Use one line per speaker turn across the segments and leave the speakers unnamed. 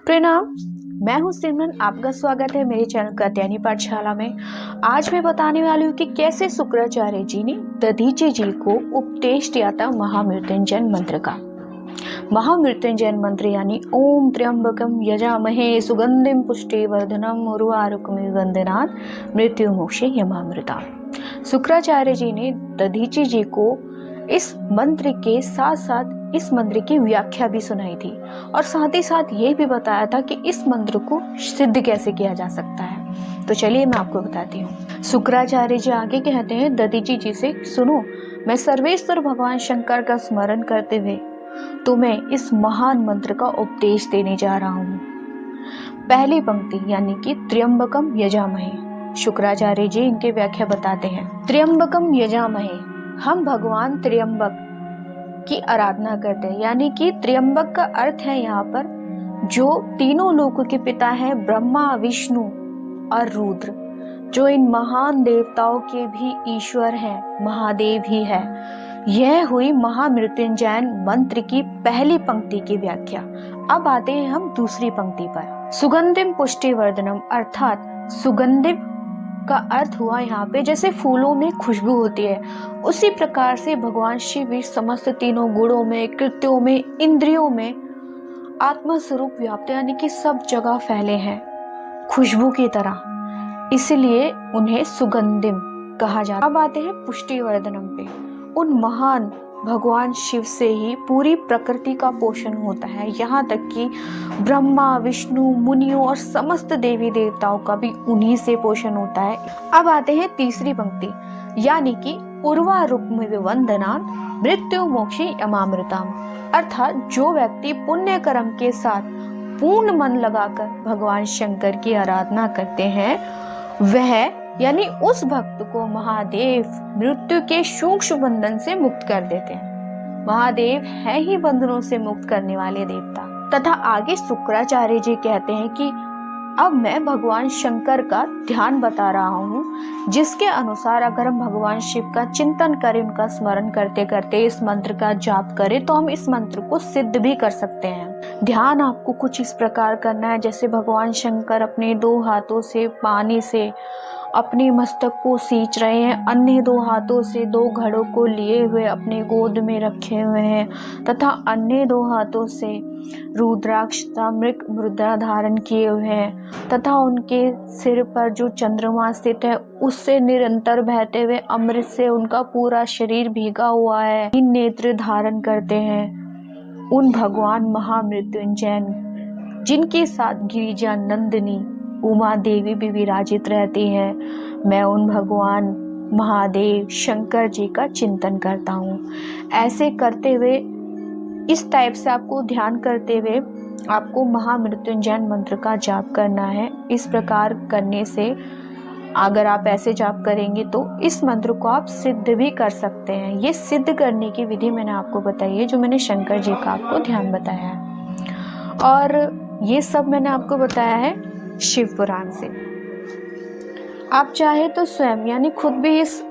प्रणाम। मैं हूँ सिमरन, आपका स्वागत है मेरे चैनल कात्यायनी पाठशाला में। आज मैं बताने वाली हूँ कि कैसे शुक्राचार्य जी ने दधीचि जी को उपदेश दिया था महामृत्युंजय मंत्र का। महामृत्युंजय मंत्र यानी ओम त्र्यंबकम यजामहे सुगंधिम पुष्टिवर्धनम उर्वारुकमिव वंदनात् मृत्युमोक्षे यमामृतात्। शुक्राचार्य जी ने दधीचि जी को इस मंत्र के साथ साथ इस मंत्र की व्याख्या भी सुनाई थी और साथ ही साथ ये भी बताया था कि इस मंत्र को सिद्ध कैसे किया जा सकता है। तो चलिए मैं आपको बताती हूँ। शुक्राचार्य जी आगे कहते हैं दधीचि जी से, सुनो, मैं सर्वेश्वर भगवान शंकर का स्मरण करते हुए तुम्हें इस महान मंत्र का उपदेश देने जा रहा हूँ। पहली पंक्ति यानी कि त्र्यंबकम यजामहे। शुक्राचार्य जी इनके व्याख्या बताते हैं। त्र्यंबकम यजामहे, हम भगवान त्र्यंबक की आराधना करते हैं, यानी कि त्र्यंबक का अर्थ है यहाँ पर जो तीनों लोकों के पिता हैं, ब्रह्मा, विष्णु और रुद्र, जो इन महान देवताओं के भी ईश्वर हैं, महादेव ही है। यह हुई महामृत्युंजय मंत्र की पहली पंक्ति की व्याख्या। अब आते हैं हम दूसरी पंक्ति पर। सुगंधिम पुष्टिवर्धनम, अर्थात सुगंधिम का अर्थ हुआ यहाँ पे जैसे फूलों में खुशबू होती है, उसी प्रकार से भगवान शिव इस समस्त तीनों गुणों में, कृत्यों में, इंद्रियों में आत्मा स्वरूप व्याप्त, यानी कि सब जगह फैले हैं खुशबू की तरह, इसलिए उन्हें सुगंधिम कहा जाता है। अब आते हैं पुष्टिवर्धनम पे। उन महान भगवान शिव से ही पूरी प्रकृति का पोषण होता है, यहाँ तक कि ब्रह्मा, विष्णु, मुनियों और समस्त देवी देवताओं का भी उन्हीं से पोषण होता है। अब आते हैं तीसरी पंक्ति यानी कि उर्वारुकमिव वंदनात् मृत्यु मोक्षे यमामृताम्, अर्थात जो व्यक्ति पुण्य कर्म के साथ पूर्ण मन लगाकर भगवान शंकर की आराधना करते हैं, वह यानी उस भक्त को महादेव मृत्यु के सूक्ष्म बंधन से मुक्त कर देते हैं। महादेव है ही बंधनों से मुक्त करने वाले देवता। तथा आगे शुक्राचार्य जी कहते हैं कि अब मैं भगवान शंकर का ध्यान बता रहा हूँ, जिसके अनुसार अगर हम भगवान शिव का चिंतन करें, उनका स्मरण करते करते इस मंत्र का जाप करें, तो हम इस मंत्र को सिद्ध भी कर सकते हैं। ध्यान आपको कुछ इस प्रकार करना है जैसे भगवान शंकर अपने दो हाथों से पानी से अपने मस्तक को सींच रहे हैं, अन्य दो हाथों से दो घड़ों को लिए हुए अपने गोद में रखे हुए हैं तथा अन्य दो हाथों से रुद्राक्ष मृग मुद्रा धारण किए हुए हैं तथा उनके सिर पर जो चंद्रमा स्थित है उससे निरंतर बहते हुए अमृत से उनका पूरा शरीर भीगा हुआ है। तीन नेत्र धारण करते हैं उन भगवान महामृत्युंजय, जिनके साथ गिरिजा नंदिनी उमा देवी भी विराजित रहती हैं, मैं उन भगवान महादेव शंकर जी का चिंतन करता हूँ। ऐसे करते हुए, इस टाइप से आपको ध्यान करते हुए आपको महामृत्युंजय मंत्र का जाप करना है। इस प्रकार करने से अगर आप ऐसे जाप करेंगे तो इस मंत्र को आप सिद्ध भी कर सकते हैं। ये सिद्ध करने की विधि मैंने आपको बताई है, जो मैंने शंकर जी का आपको ध्यान बताया है, और ये सब मैंने आपको बताया है शिव पुराण से। आप चाहे तो स्वयं यानी खुद भी इस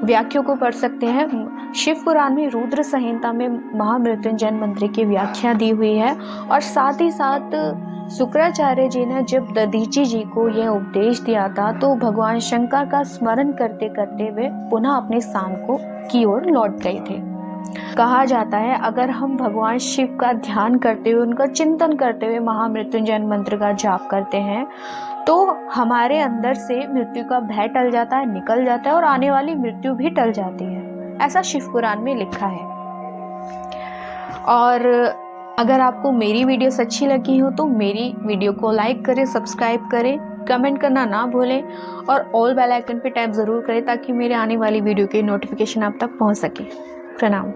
व्याख्या को पढ़ सकते हैं। शिव पुराण में रुद्र संहिता में महामृत्युंजय मंत्र की व्याख्या दी हुई है, और साथ ही साथ शुक्राचार्य जी ने जब दधीचि जी को यह उपदेश दिया था तो भगवान शंकर का स्मरण करते करते वे पुनः अपने स्थान की ओर लौट गए थे। कहा जाता है अगर हम भगवान शिव का ध्यान करते हुए, उनका चिंतन करते हुए महामृत्युंजय मंत्र का जाप करते हैं तो हमारे अंदर से मृत्यु का भय टल जाता है, निकल जाता है, और आने वाली मृत्यु भी टल जाती है। ऐसा शिव पुराण में लिखा है। और अगर आपको मेरी वीडियोस अच्छी लगी हो तो मेरी वीडियो को लाइक करें, सब्सक्राइब करें, कमेंट करना ना भूलें और ऑल बेल आइकन पे टैप ज़रूर करें ताकि मेरे आने वाली वीडियो की नोटिफिकेशन आप तक पहुंच सके। प्रणाम।